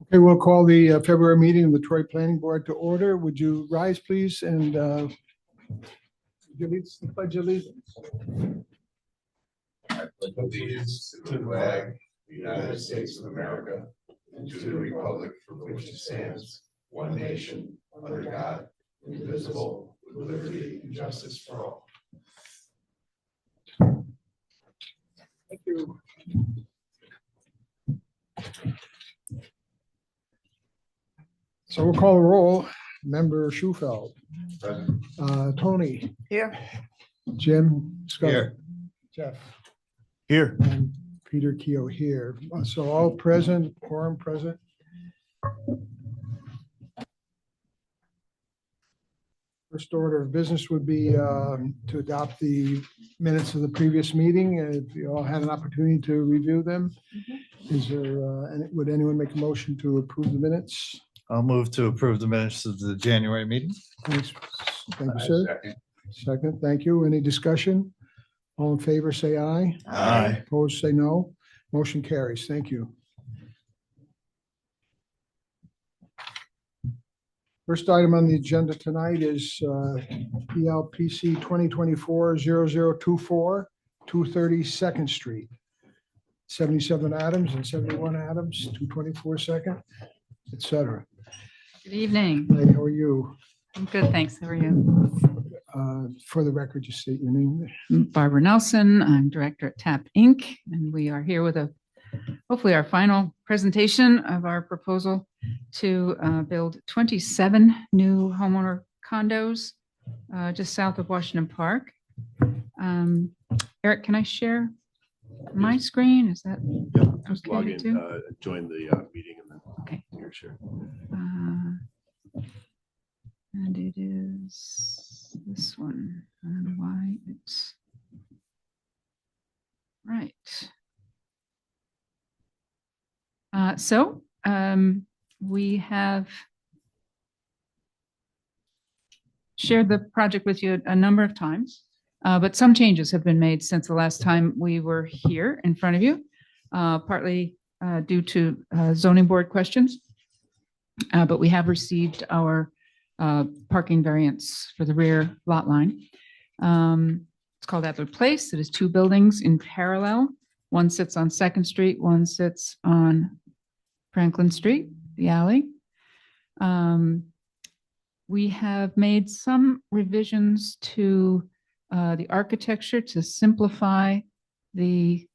Okay, we'll call the February meeting of the Troy Planning Board to order. Would you rise, please, and give the pledge of allegiance? I pledge allegiance to the flag of the United States of America and to the republic for which it stands, one nation, under God, indivisible, with liberty and justice for all. Thank you. So we'll call the roll. Member Schufeld. Present. Tony. Here. Jim. Scott. Here. Jeff. Here. And Peter Keogh here. So all present, quorum present. First order of business would be to adopt the minutes of the previous meeting. If you all had an opportunity to review them, is there, would anyone make a motion to approve the minutes? I'll move to approve the minutes of the January meeting. Thanks. Thank you, sir. Second. Second, thank you. Any discussion? All in favor, say aye. Aye. Opposed, say no. Motion carries. Thank you. First item on the agenda tonight is PLPC 2024-0024, 230 Second Street, 77 Adams and 71 Adams, 224 Second, et cetera. Good evening. Hey, how are you? I'm good, thanks. How are you? For the record, just state your name. I'm Barbara Nelson. I'm director at TAP Inc. And we are here with hopefully our final presentation of our proposal to build 27 new homeowner condos just south of Washington Park. Eric, can I share my screen? Is that Just okay log to in, do? join the meeting and then Okay. you're sure. And it is this one. I don't know why it's right. We have shared the project with you a number of times, but some changes have been made since the last time we were here in front of you, partly due to zoning board questions. But we have received our parking variance for the rear lot line. It's called Adler Place. It is two buildings in parallel. One sits on Second Street, one sits on Franklin Street, the alley. We have made some revisions to the architecture to simplify the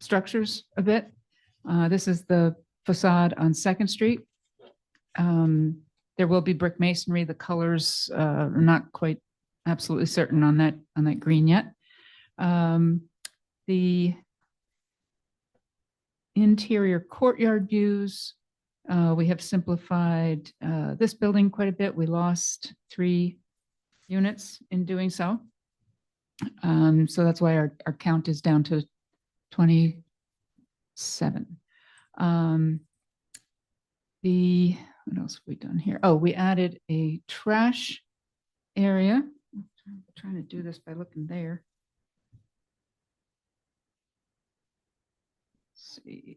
structures a bit. This is the facade on Second Street. There will be brick masonry. The colors are not quite absolutely certain on that green yet. The interior courtyard views, we have simplified this building quite a bit. We lost 3 units in doing so. So that's why our count is down to 27. What else have we done here? Oh, we added a trash area. I'm trying to do this by looking there. Let's see.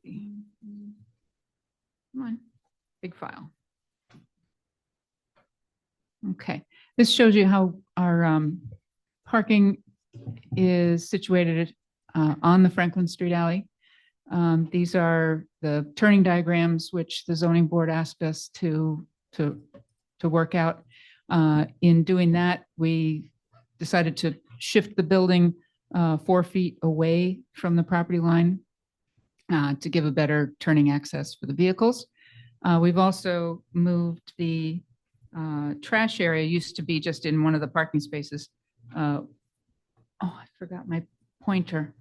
Come on, big file. Okay, this shows you how our parking is situated on the Franklin Street alley. These are the turning diagrams which the zoning board asked us to work out. In doing that, we decided to shift the building 4 feet away from the property line to give a better turning access for the vehicles. We've also moved the trash area. Used to be just in one of the parking spaces. Oh, I forgot my pointer.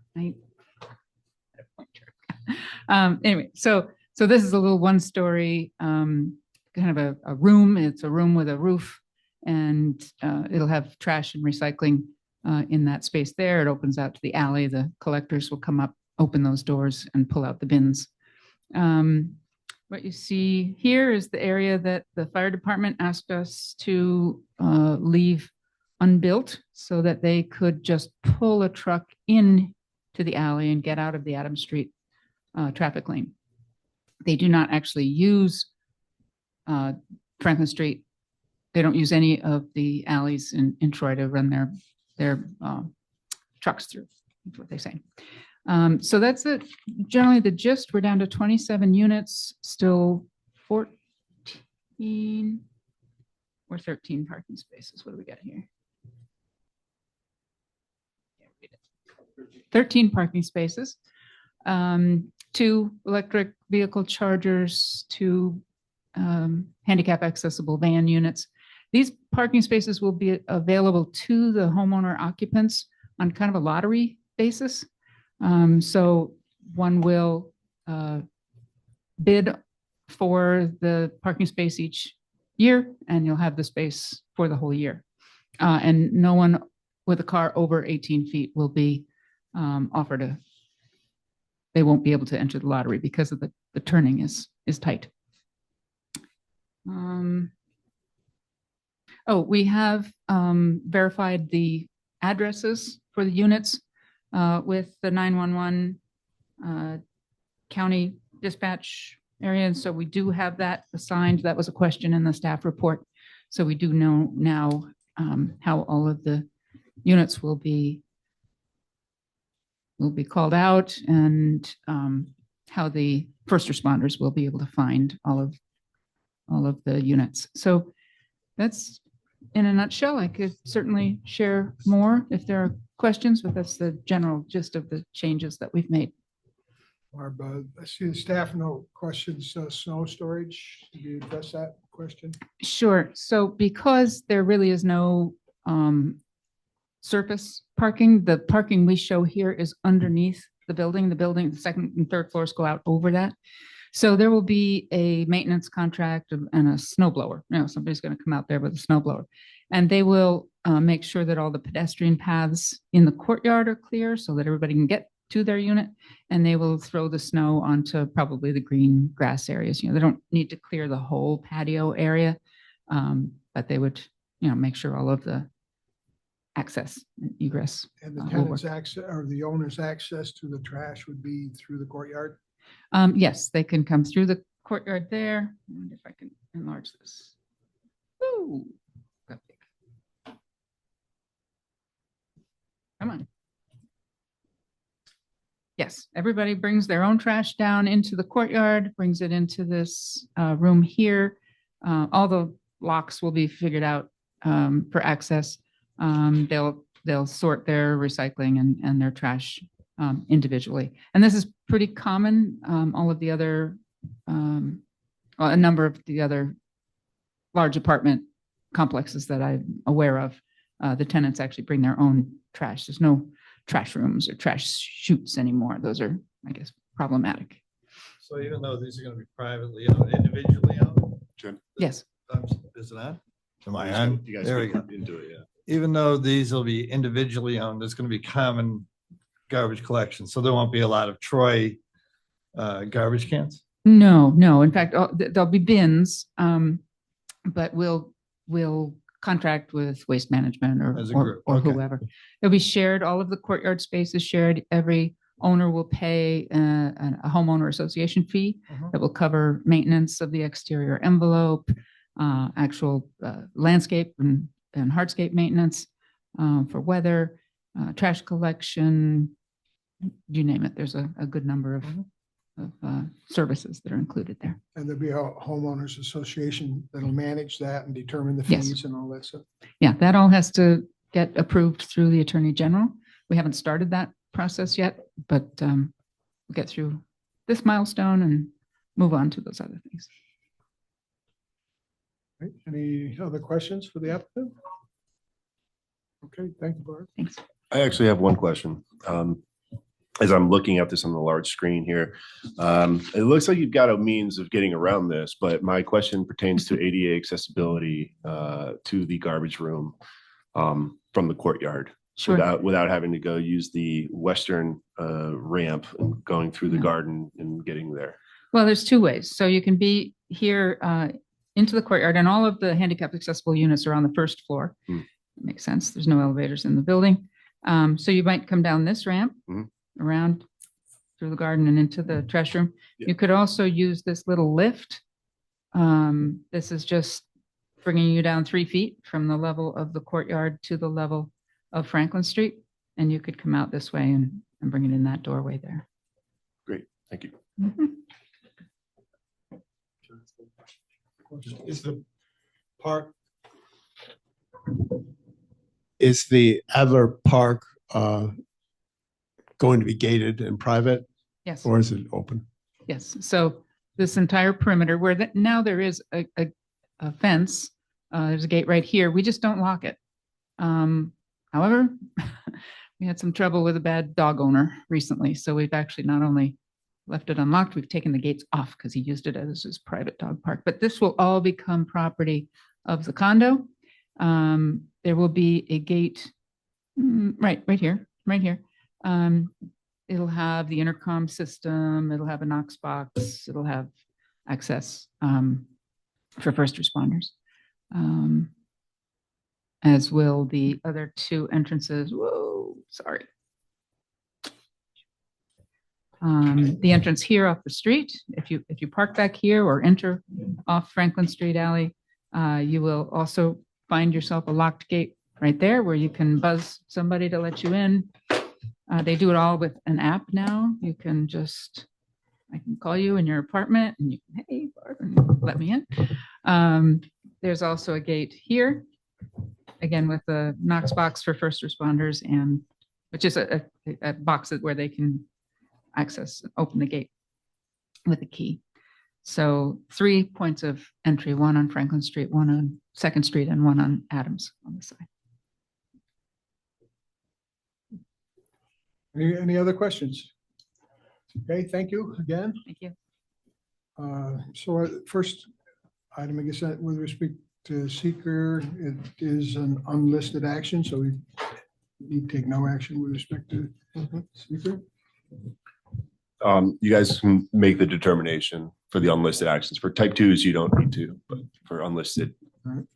Anyway, so this is a little 1-story kind of a room. It's a room with a roof, and it'll have trash and recycling in that space there. It opens out to the alley. The collectors will come up, open those doors, and pull out the bins. What you see here is the area that the fire department asked us to leave unbuilt so that they could just pull a truck in to the alley and get out of the Adams Street traffic lane. They do not actually use Franklin Street. They don't use any of the alleys in Troy to run their trucks through. That's what they say. So that's it. Generally the gist. We're down to 27 units, still 14 or 13 parking spaces. What do we got here? 13 parking spaces, 2 electric vehicle chargers, 2 handicap accessible van units. These parking spaces will be available to the homeowner occupants on kind of a lottery basis. So one will bid for the parking space each year, and you'll have the space for the whole year. And no one with a car over 18 feet will be offered they won't be able to enter the lottery because of the turning is tight. We have verified the addresses for the units with the 911 county dispatch area. And so we do have that assigned. That was a question in the staff report. So we do know now how all of the units will be called out, and how the first responders will be able to find all of the units. So that's in a nutshell. I could certainly share more if there are questions, but that's the general gist of the changes that we've made. Barb, I see the staff note questions, snow storage. Did you address that question? Sure. So because there really is no surface parking, the parking we show here is underneath the building. The second and third floors go out over that. So there will be a maintenance contract and a snow blower. Somebody's going to come out there with a snow blower, and they will make sure that all the pedestrian paths in the courtyard are clear so that everybody can get to their unit, and they will throw the snow onto probably the green grass areas. They don't need to clear the whole patio area, but they would, make sure all of the access and egress. And the will tenant's work. access or the owner's access to the trash would be through the courtyard? Yes, they can come through the courtyard there. I wonder if I can enlarge this. Ooh, got big. Come on. Yes, everybody brings their own trash down into the courtyard, brings it into this room here. All the locks will be figured out for access. They'll sort their recycling and their trash individually. And this is pretty common. All of the other, a number of the other large apartment complexes that I'm aware of, the tenants actually bring their own trash. There's no trash rooms or trash chutes anymore. Those are, I guess, problematic. So even though these are going to be privately owned, individually owned? Jim? Yes. Is it on? Am I on? You guys There we can go. into it, yeah. Even though these will be individually owned, there's going to be common garbage collection. So there won't be a lot of Troy garbage cans? No. In fact, there'll be bins, but we'll contract with Waste Management As a or group, okay. whoever. It'll be shared. All of the courtyard space is shared. Every owner will pay a homeowner association fee that will cover maintenance of the exterior envelope, actual landscape and hardscape maintenance for weather, trash collection, you name it. There's a good number of services that are included there. And there'll be a homeowners association that'll manage that and determine the Yes. fees and all that stuff. Yeah, that all has to get approved through the Attorney General. We haven't started that process yet, but we'll get through this milestone and move on to those other things. Right. Any other questions for the applicant? Okay, thank you, Barb. Thanks. I actually have one question. As I'm looking at this on the large screen here, it looks like you've got a means of getting around this, but my question pertains to ADA accessibility to the garbage room from the courtyard. Sure. Without having to go use the western ramp and going through the Yeah. garden and getting there. Well, there's two ways. So you can be here into the courtyard, and all of the handicap accessible units are on the first floor. That makes sense. There's no elevators in the building. So you might come down this ramp, around through the garden and into the trash room. Yeah. You could also use this little lift. This is just bringing you down 3 feet from the level of the courtyard to the level of Franklin Street. And you could come out this way and bring it in that doorway there. Great, thank you. Mhm. Is the park, is the Adler Park going to be gated and private, Yes. or is it open? Yes, so this entire perimeter where now there is a fence, there's a gate right here. We just don't lock it. However, we had some trouble with a bad dog owner recently. So we've actually not only left it unlocked, we've taken the gates off because he used it as his private dog park. But this will all become property of the condo. There will be a gate right here. It'll have the intercom system, it'll have a Knox box, it'll have access for first responders. As will the other 2 entrances. Whoa, sorry. The entrance here off the street, if you park back here or enter off Franklin Street Alley, you will also find yourself a locked gate right there where you can buzz somebody to let you in. They do it all with an app now. You can just, I can call you in your apartment and you can, hey, Barb, and let me in. There's also a gate here, again, with the Knox box for first responders, and which is a box where they can access, open the gate with a key. So 3 points of entry, 1 on Franklin Street, 1 on 2nd Street, and 1 on Adams on the side. Any other questions? Okay, thank you again. Thank you. So first item, I guess, that with respect to seeker, it is an unlisted action, so we need to take no action with respect to seeker. You guys can make the determination for the unlisted actions. For type 2s, you don't need to, but for unlisted, Is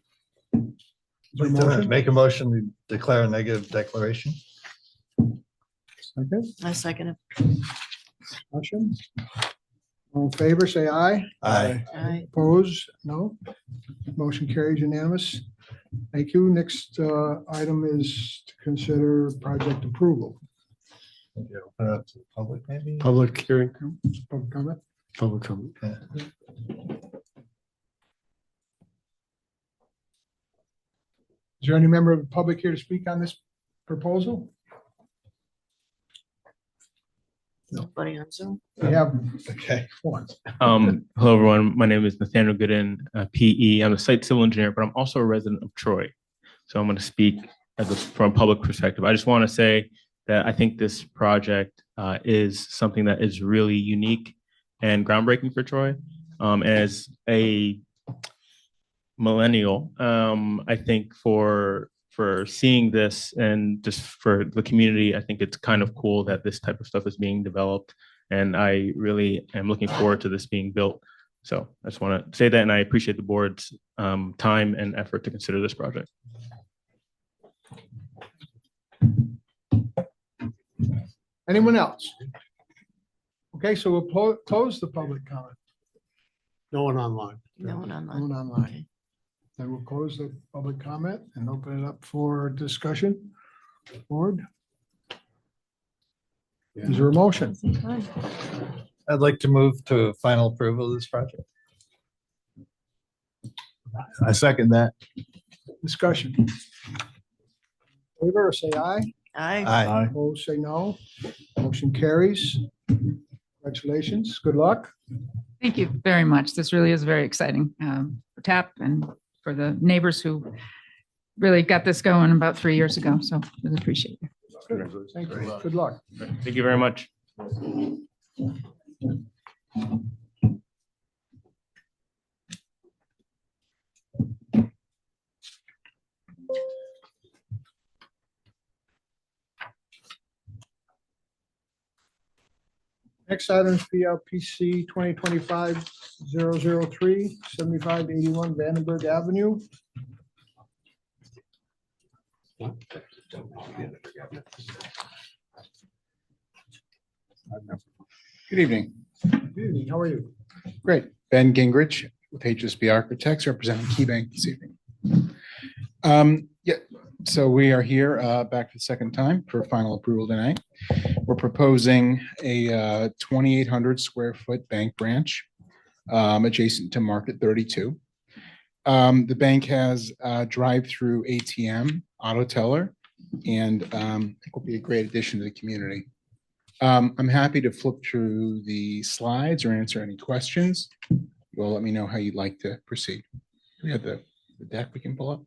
there a motion? Make a motion to declare a negative declaration. Okay, I second it. discussion. All in favor, say aye. Aye. Aye. Opposed? No. Motion carries unanimous. Thank you. Next item is to consider project approval. Open it up to the public, maybe? Public hearing, Public comment? public comment. Is there any member of the public here to speak on this proposal? Nobody on Zoom? We have Okay. one. Hello, everyone. My name is Nathaniel Gooden, PE. I'm a site civil engineer, but I'm also a resident of Troy. So I'm going to speak from a public perspective. I just want to say that I think this project is something that is really unique and groundbreaking for Troy. As a millennial, I think for seeing this and just for the community, I think it's kind of cool that this type of stuff is being developed. And I really am looking forward to this being built. So I just want to say that, and I appreciate the board's time and effort to consider this project. Anyone else? Okay, so we'll close the public comment. No one online. No one No online. one online. Okay. Then we'll close the public comment and open it up for discussion. Board? Is there a motion? I'd like to move to final approval of this project. I second that. Discussion. Favor, say aye. Aye. Aye. Opposed, say no. Motion carries. Congratulations. Good luck. Thank you very much. This really is very exciting for TAP and for the neighbors who really got this going about 3 years ago. So really appreciate it. Thank you. Good luck. Thank you very much. Next item is PLPC 2025-003, 7581 Vandenberg Avenue. Good evening. Good evening. How are you? Great. Ben Gingrich with HSB Architects representing KeyBank this evening. Yeah, so we are here back for the second time for final approval tonight. We're proposing a 2,800 square foot bank branch adjacent to Market 32. The bank has a drive-through ATM, auto teller, and I think will be a great addition to the community. I'm happy to flip through the slides or answer any questions. You'll let me know how you'd like to proceed. We have the deck we can pull up.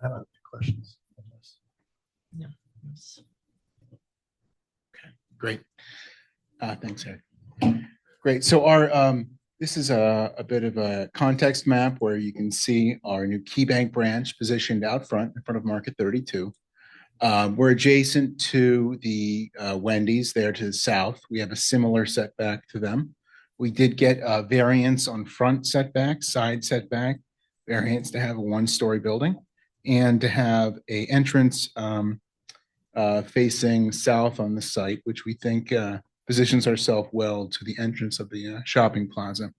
I don't have any questions. Great. Thanks, Ed. Great. So this is a bit of a context map where you can see our new KeyBank branch positioned out front in front of Market 32. We're adjacent to the Wendy's there to the south. We have a similar setback to them. We did get a variance on front setback, side setback, variance to have a one-story building and to have a entrance facing south on the site, which we think positions ourselves well to the entrance of the shopping plaza.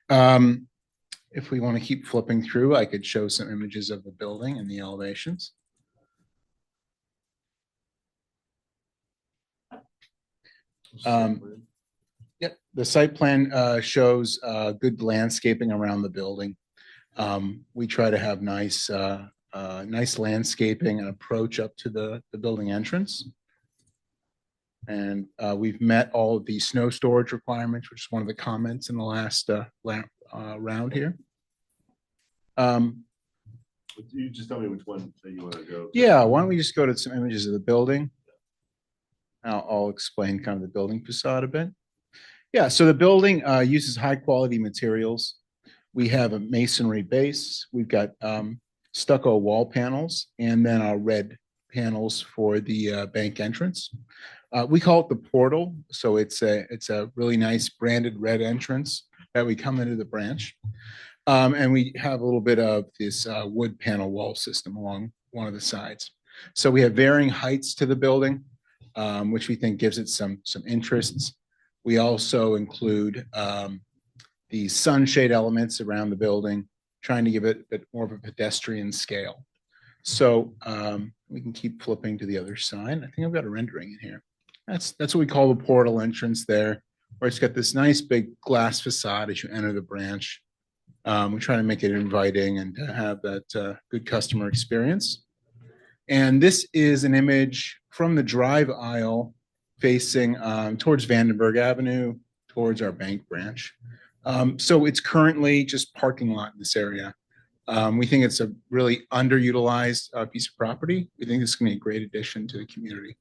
If we want to keep flipping through, I could show some images of the building and the elevations. Yep, the site plan shows good landscaping around the building. We try to have nice landscaping and approach up to the building entrance. And we've met all of the snow storage requirements, which is one of the comments in the last round here. You just tell me which one that you want to go. Yeah, why don't we just go to some images of the building? I'll explain kind of the building facade a bit. Yeah, so the building uses high quality materials. We have a masonry base. We've got stucco wall panels and then our red panels for the bank entrance. We call it the portal. So it's a really nice branded red entrance that we come into the branch. And we have a little bit of this wood panel wall system along one of the sides. So we have varying heights to the building, which we think gives it some interests. We also include the sunshade elements around the building, trying to give it a bit more of a pedestrian scale. So we can keep flipping to the other side. I think I've got a rendering in here. That's what we call the portal entrance there, where it's got this nice big glass facade as you enter the branch. We try to make it inviting and to have that good customer experience. And this is an image from the drive aisle facing towards Vandenberg Avenue, towards our bank branch. So it's currently just parking lot in this area. We think it's a really underutilized piece of property. We think this is going to be a great addition to the community.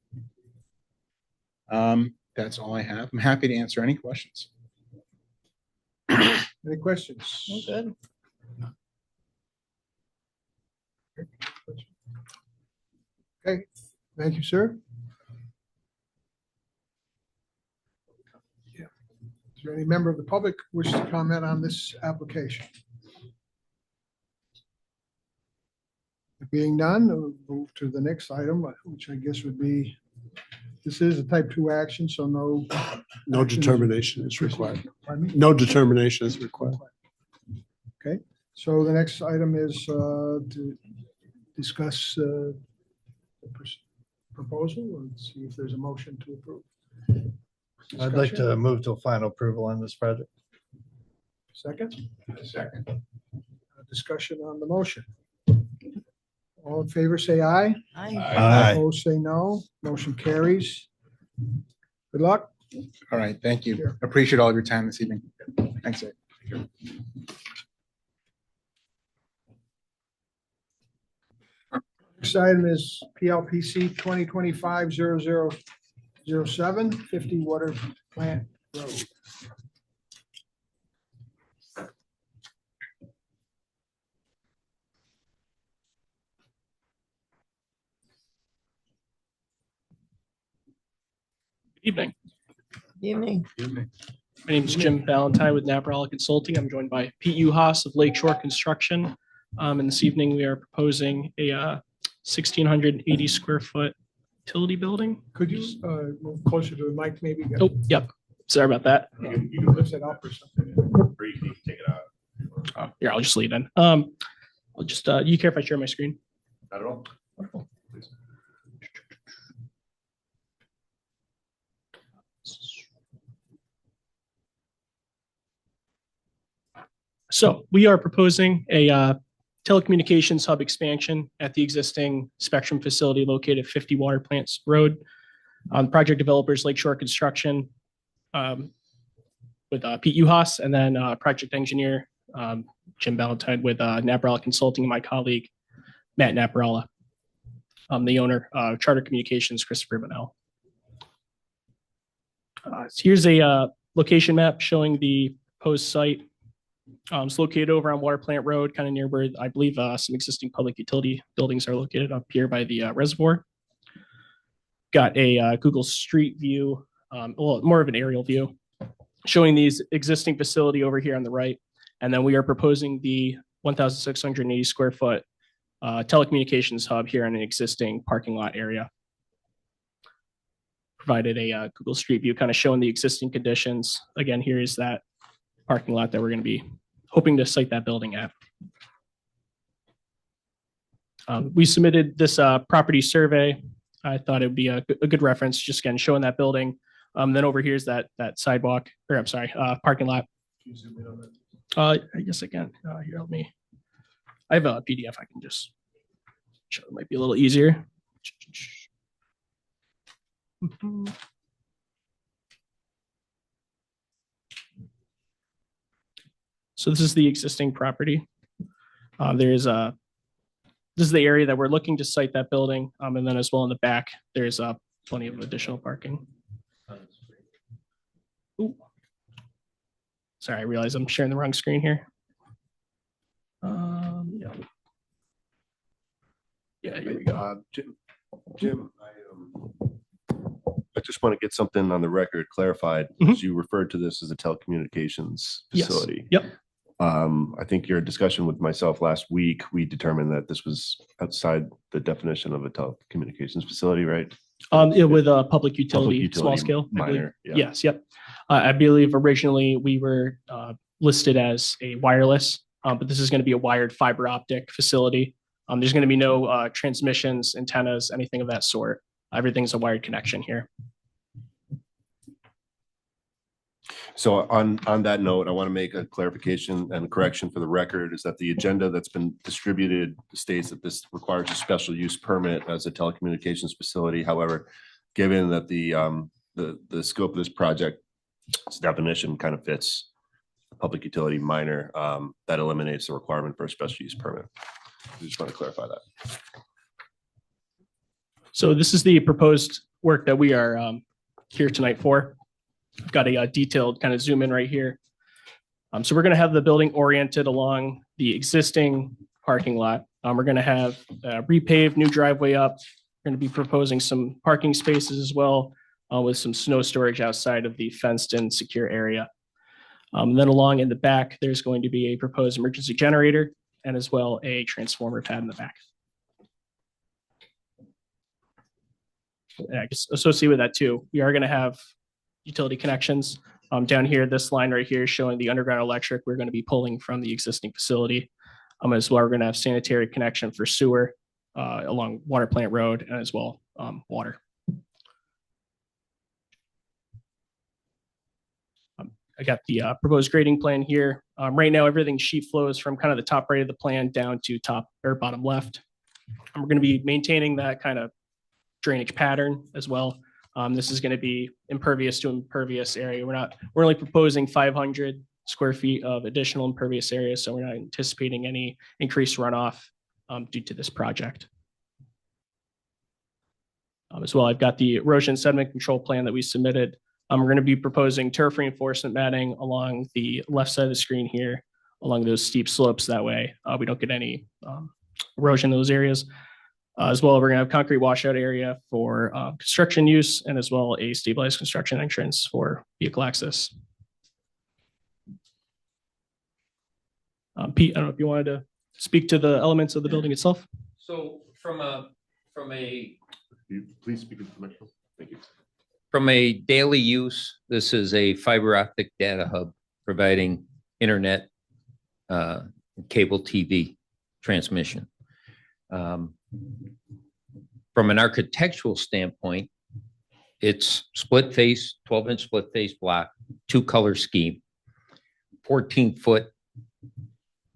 That's all I have. I'm happy to answer any questions. Any questions? Good. Okay, thank you, sir. Yeah. Is there any member of the public who wishes to comment on this application? Being none, we'll move to the next item, which I guess would be, this is a type 2 action, so no. No determination is required. Pardon me? No determination is required. Okay, so the next item is to discuss the proposal and see if there's a motion to approve. I'd like Discussion? to move to final approval on this project. Second, Second. discussion on the motion. All in favor, say aye. Aye. Aye. Opposed, say no. Motion carries. Good luck. All right, thank you. Sure. Appreciate all of your time this evening. Thanks, Ed. Next item is PLPC 2025-0007, 50 Water Plant Road. Evening. Evening. My name is Jim Valentine with Naparala Consulting. I'm joined by Pete Uhas of Lakeshore Construction. And this evening we are proposing a 1,680 square foot utility building. Could you move closer to the mic, maybe? Oh, yep. Sorry about that. You can lift it up or something. Briefly, take it out. Here, I'll just leave in. I'll just, you care if I share my screen? Not at all. So we are proposing a telecommunications hub expansion at the existing Spectrum facility located at 50 Water Plants Road. Project developers Lakeshore Construction with Pete Uhas, and then project engineer Jim Valentine with Naparala Consulting, and my colleague Matt Naparala. The owner, Charter Communications, Christopher Bonnell. So here's a location map showing the proposed site. It's located over on Water Plant Road, kind of near where I believe some existing public utility buildings are located up here by the reservoir. Got a Google Street View, well, more of an aerial view, showing these existing facility over here on the right. And then we are proposing the 1,680 square foot telecommunications hub here in an existing parking lot area. Provided a Google Street View kind of showing the existing conditions. Again, here is that parking lot that we're going to be hoping to site that building at. We submitted this property survey. I thought it would be a good reference, just again showing that building. Then over here is that sidewalk, or I'm sorry, parking lot. Can you zoom in on that? I guess I can. Here, help me. I have a PDF. I can just show. It might be a little easier. So this is the existing property. This is the area that we're looking to site that building. And then as well in the back, there's plenty of additional parking. Ooh. Sorry, I realize I'm sharing the wrong screen here. Yeah. Yeah, here we go. Jim, I just want to get something on the record clarified, because you referred to this as a telecommunications Yes. facility. Yep. I think your discussion with myself last week, we determined that this was outside the definition of a telecommunications facility, right? Yeah, with a public utility, small utility scale. I believe. minor, yeah. Yes, yep. I believe originally we were listed as a wireless, but this is going to be a wired fiber optic facility. There's going to be no transmissions, antennas, anything of that sort. Everything's a wired connection here. So on that note, I want to make a clarification and a correction for the record, is that the agenda that's been distributed states that this requires a special use permit as a telecommunications facility. However, given that the scope of this project, its definition kind of fits public utility minor, that eliminates the requirement for a special use permit. I just want to clarify that. So this is the proposed work that we are here tonight for. I've got a detailed kind of zoom in right here. So we're going to have the building oriented along the existing parking lot. We're going to have repaved new driveway up. We're going to be proposing some parking spaces as well, with some snow storage outside of the fenced in secure area. Then along in the back, there's going to be a proposed emergency generator and as well a transformer pad in the back. And I guess associated with that too, we are going to have utility connections. Down here, this line right here is showing the underground electric we're going to be pulling from the existing facility. As well, we're going to have sanitary connection for sewer along Water Plant Road, and as well water. I got the proposed grading plan here. Right now, everything sheet flows from kind of the top right of the plan down to top or bottom left. And we're going to be maintaining that kind of drainage pattern as well. This is going to be impervious to impervious area. We're only proposing 500 square feet of additional impervious area, so we're not anticipating any increased runoff due to this project. As well, I've got the erosion sediment control plan that we submitted. We're going to be proposing turf reinforcement matting along the left side of the screen here, along those steep slopes. That way we don't get any erosion in those areas. As well, we're going to have concrete washout area for construction use, and as well a stabilized construction entrance for vehicle access. Pete, I don't know if you wanted to speak to the elements of the building itself. So from a Please speak into the microphone. Thank you. From a daily use, this is a fiber optic data hub providing internet, cable TV transmission. From an architectural standpoint, it's split face, 12-inch split face block, 2-color scheme, 14-foot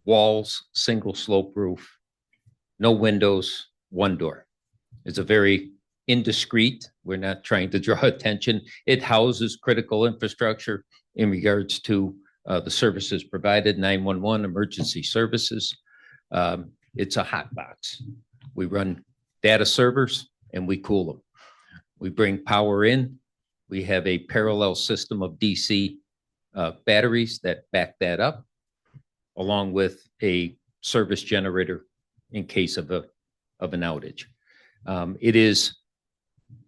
walls, single slope roof, no windows, 1 door. It's a very indiscreet. We're not trying to draw attention. It houses critical infrastructure in regards to the services provided, 911 emergency services. It's a hot box. We run data servers and we cool them. We bring power in. We have a parallel system of DC batteries that back that up, along with a service generator in case of an outage. It is,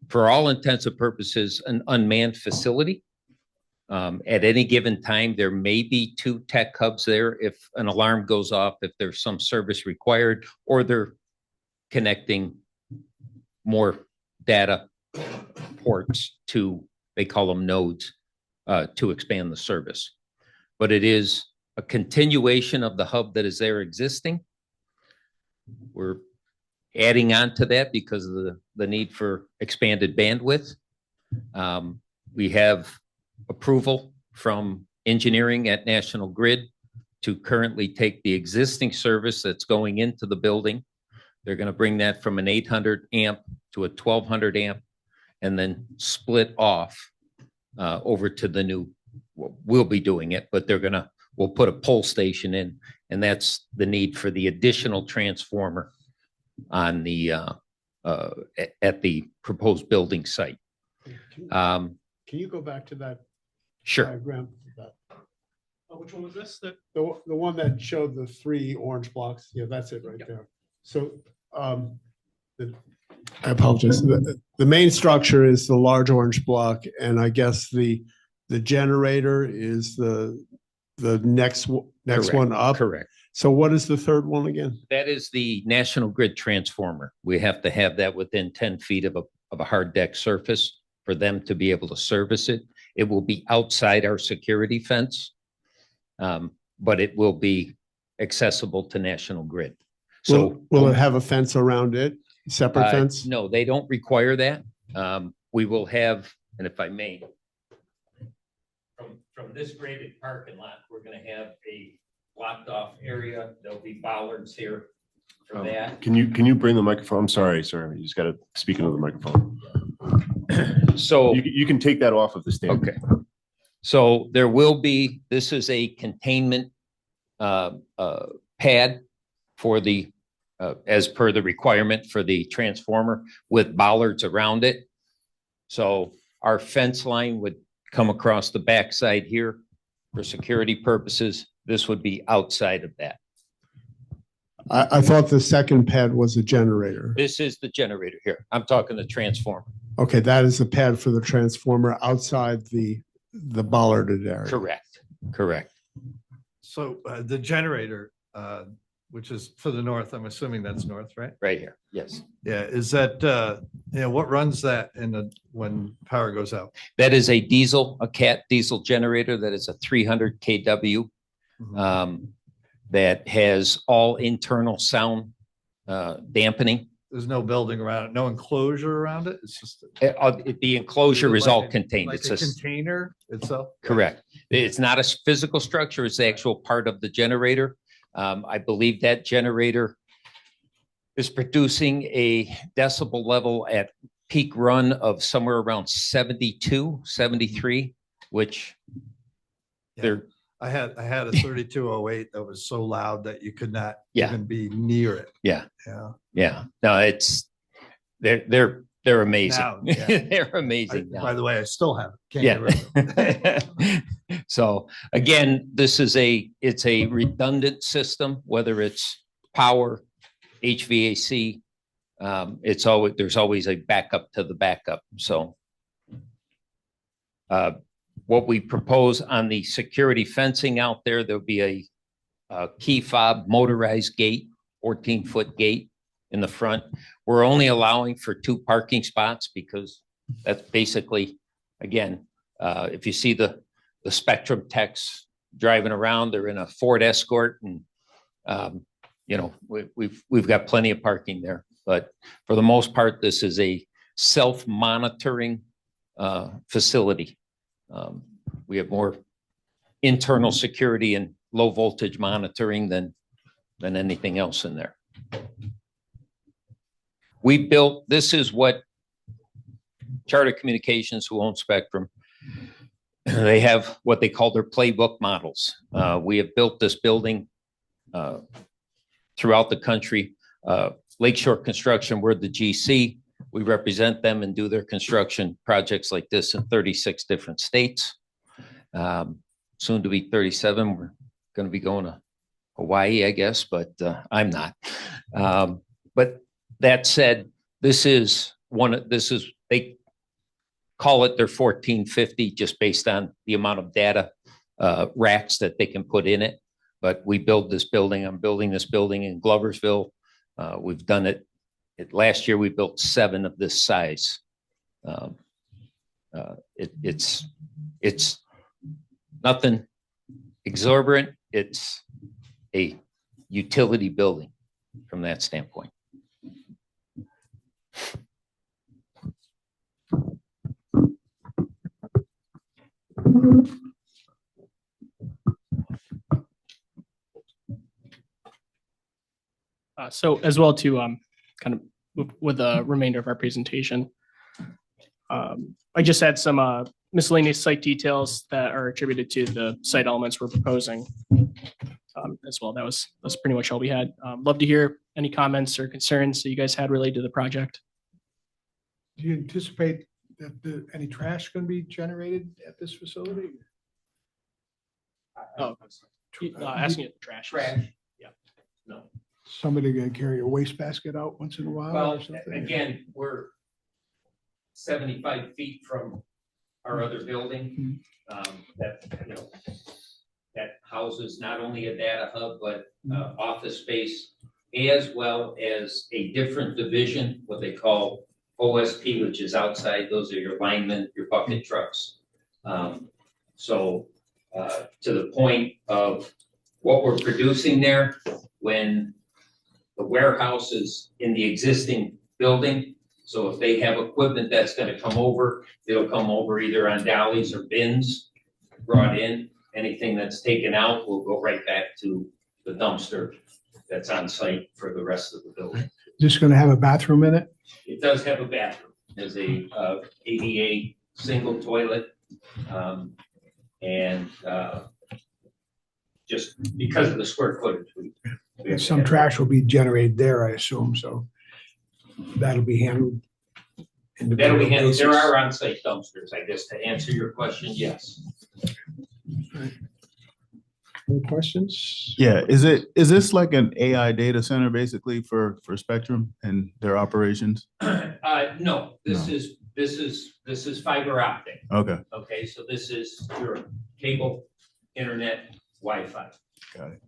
for all intents and purposes, an unmanned facility. At any given time, there may be 2 tech hubs there if an alarm goes off, if there's some service required, or they're connecting more data ports to, they call them nodes, to expand the service. But it is a continuation of the hub that is there existing. We're adding on to that because of the need for expanded bandwidth. We have approval from engineering at National Grid to currently take the existing service that's going into the building. They're going to bring that from an 800 amp to a 1200 amp and then split off over to the new, we'll be doing it, but we'll put a pole station in, and that's the need for the additional transformer on the at the proposed building site. Can you go back to that Sure. diagram? Which one was this? The one that showed the 3 orange blocks. Yeah, that's it right there. So I apologize. The main structure is the large orange block, and I guess the generator is the next Correct. one up. Correct. So what is the third one again? That is the National Grid transformer. We have to have that within 10 feet of a hard deck surface for them to be able to service it. It will be outside our security fence, but it will be accessible to National Grid. So Will it have a fence around it? Separate fence? No, they don't require that. We will have, and if I may, from this graded parking lot, we're going to have a blocked off area. There'll be bollards here for that. Can you bring the microphone? I'm sorry, sir. You just got to speak into the microphone. So You can take that off of the stand. okay. So there will be, this is a containment pad for the, as per the requirement for the transformer with bollards around it. So our fence line would come across the backside here for security purposes. This would be outside of that. I thought the second pad was a generator. This is the generator here. I'm talking the transformer. Okay, that is the pad for the transformer outside the bollarded area. Correct. So the generator, which is for the north, I'm assuming that's north, right? Right here. Yes. Yeah, is that, what runs that when power goes out? That is a CAT diesel generator that is a 300 kW that has all internal sound dampening. There's no building around it, no enclosure around it? It's just. The enclosure is all contained. Like It's a a container itself? correct. It's not a physical structure. It's the actual part of the generator. I believe that generator is producing a decibel level at peak run of somewhere around 72, 73, which they're, I had a 3208 that was so loud that you could not Yeah. even be near it. yeah, Yeah. yeah. No, they're amazing. Now, yeah. They're amazing now. By the way, I still have it. Can't get rid of it. So again, it's a redundant system, whether it's power, HVAC. There's always a backup to the backup. So what we propose on the security fencing out there, there'll be a key fob motorized gate, 14-foot gate in the front. We're only allowing for 2 parking spots because that's basically, again, if you see the Spectrum techs driving around, they're in a Ford Escort, and we've got plenty of parking there. But for the most part, this is a self-monitoring facility. We have more internal security and low voltage monitoring than anything else in there. This is what Charter Communications, who owns Spectrum, they have what they call their playbook models. We have built this building throughout the country. Lakeshore Construction, we're the GC. We represent them and do their construction projects like this in 36 different states. Soon to be 37. We're going to be going to Hawaii, I guess, but I'm not. But that said, they call it their 1450 just based on the amount of data racks that they can put in it. But we build this building. I'm building this building in Gloversville. We've done it. Last year, we built 7 of this size. It's nothing exorbitant. It's a utility building from that standpoint. So as well to kind of with the remainder of our presentation, I just had some miscellaneous site details that are attributed to the site elements we're proposing as well. That's pretty much all we had. Love to hear any comments or concerns that you guys had related to the project. Do you anticipate that any trash going to be generated at this facility? Oh, asking it trash. Trash. Yeah. No. Somebody going to carry a waste basket out once in a while Well, or something? again, we're 75 feet from our other building, that houses not only a data hub, but office space, as well as a different division, what they call OSP, which is outside. Those are your linemen, your bucket trucks. So to the point of what we're producing there, when the warehouse is in the existing building, so if they have equipment that's going to come over, it'll come over either on dollies or bins brought in. Anything that's taken out will go right back to the dumpster that's on site for the rest of the building. Just going to have a bathroom in it? It does have a bathroom. There's a ADA single toilet. And just because of the square footage. we have to Some have- trash will be generated there, I assume, so that'll be handled. That'll be handled. There basis. are on-site dumpsters, I guess, to answer your question, yes. Any questions? Yeah, is this like an AI data center basically for Spectrum and their operations? No, this is fiber optic. Okay, Okay, so this is your cable, internet, Wi-Fi. got it.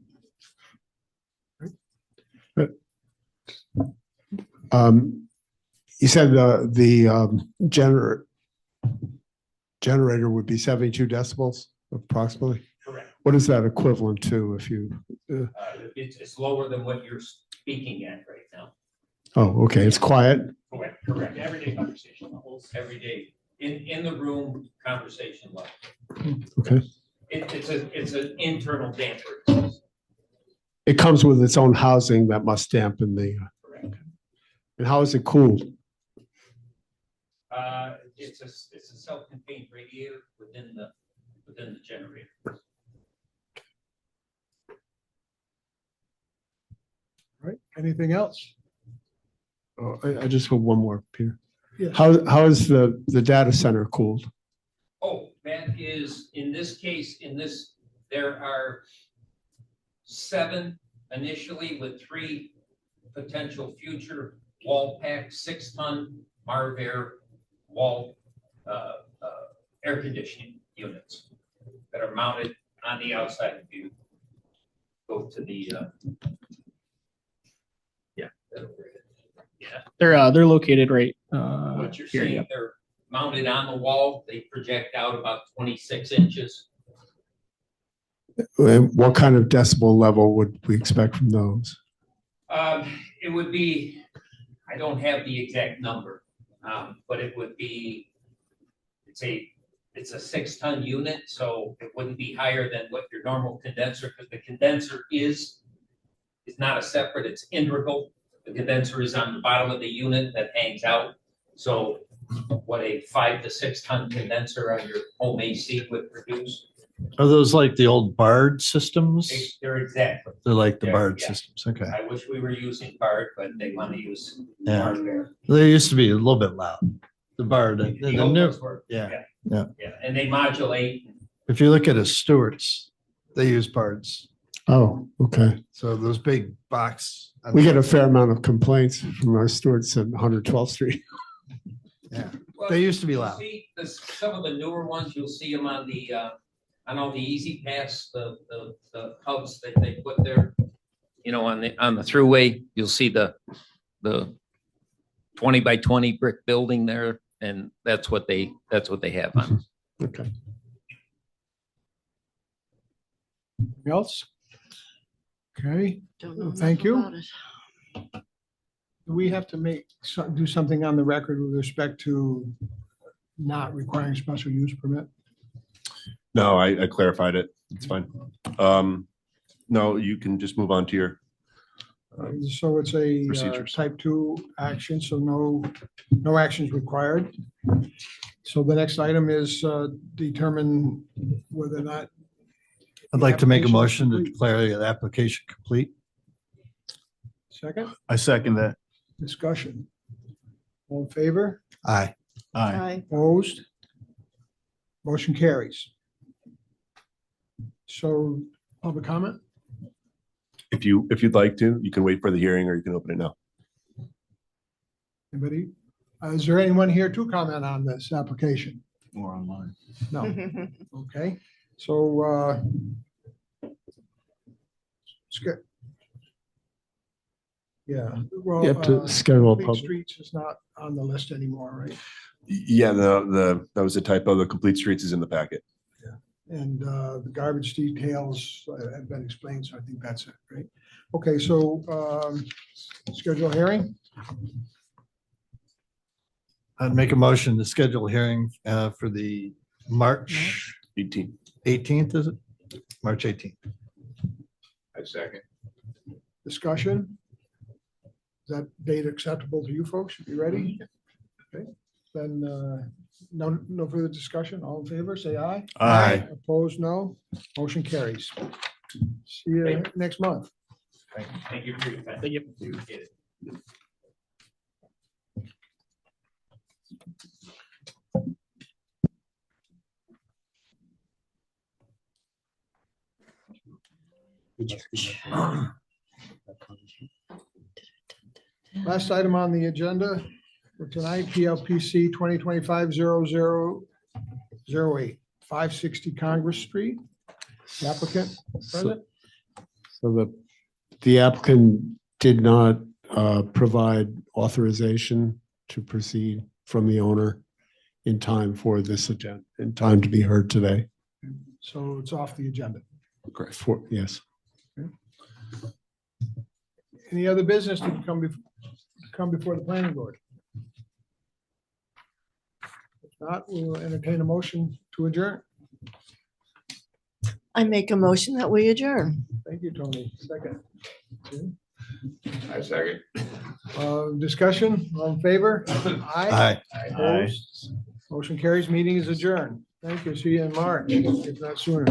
You said the generator would be 72 decibels approximately. Correct. What is that equivalent to if you, It's lower than what you're speaking at right now. oh, okay, it's quiet. Correct. Everyday conversation levels. Every day, in the room, conversation level. Okay. It's an internal damper. It comes with its own housing that must dampen the, Correct. and how is it cooled? It's a self-contained radiator within the generator. Right, anything else? Oh, I just have one more, Peter. Yeah. How is the data center cooled? Oh, that is, in this case, there are 7 initially with 3 potential future wall pack 6-ton Marvair wall air conditioning units that are mounted on the outside. If you go to the They're located right what you're here. seeing, Yeah. they're mounted on the wall. They project out about 26 inches. What kind of decibel level would we expect from those? It would be, I don't have the exact number, but it would be, it's a 6-ton unit, so it wouldn't be higher than what your normal condenser, because the condenser is not a separate, it's integral. The condenser is on the bottom of the unit that hangs out. So what a 5 to 6-ton condenser on your home AC would produce. Are those like the old Bard systems? They're exactly. They're like the Yeah, Bard yeah. systems. Okay. I wish we were using Bard, but they want to use Yeah. hardware. They used to be a little bit loud. The Bard, the The old new, ones were, yeah. Yeah, and they modulate. If you look at a Stewart's, they use Bards. Oh, okay. So those big box. We get a fair amount of complaints from our stewards at 112th Street. Yeah, Well, they used to be you'll loud. see some of the newer ones, you'll see them on the, on all the Easy Pass, the hubs that they put there. You know, on the throughway, you'll see the 20 by 20 brick building there, and that's what they have on. Okay. Anything else? Okay, Don't know Thank enough you. about it. do we have to do something on the record with respect to not requiring special use permit? No, I clarified it. It's fine. No, you can just move on to your, So it's a Procedures. type 2 action, so no actions required. So the next item is determine whether or not. I'd like to make a application is motion to complete. declare the application complete. Second, I second that. discussion. All in favor? Aye. Aye. Aye. Opposed? Motion carries. So public comment? if you'd like to, you can wait for the hearing or you can open it now. Anybody? Is there anyone here to comment on this application? Or online. No. Okay, so it's good. Yeah. well, You have to schedule a Complete public. Streets is not on the list anymore, right? Yeah, that was a typo. The complete streets is in the packet. And the garbage details have been explained, so I think that's it, right? Okay, so schedule a hearing? I'd make a motion to schedule a hearing for the March 18th, is it? March 18th. I second. Discussion? Is that date acceptable to you folks? You ready? Okay, then no further discussion. All in favor, say aye. Aye. Opposed, no. Motion carries. See you next month. Thank you for your time. Thank you. Appreciate it. Last item on the agenda for tonight, PLPC 2025-0008, 560 Congress Street. The applicant present? So the applicant did not provide authorization to proceed from the owner in time for this agenda, in time to be heard today. So it's off the agenda. Correct. Yes. Any other business to come before the planning board? If not, we'll entertain a motion to adjourn. I make a motion that we adjourn. Thank you, Tony. Second. Jim? I second. Discussion, all in favor? Aye. Opposed? Motion carries, meeting is adjourned. Thank you, see you in March, if not sooner.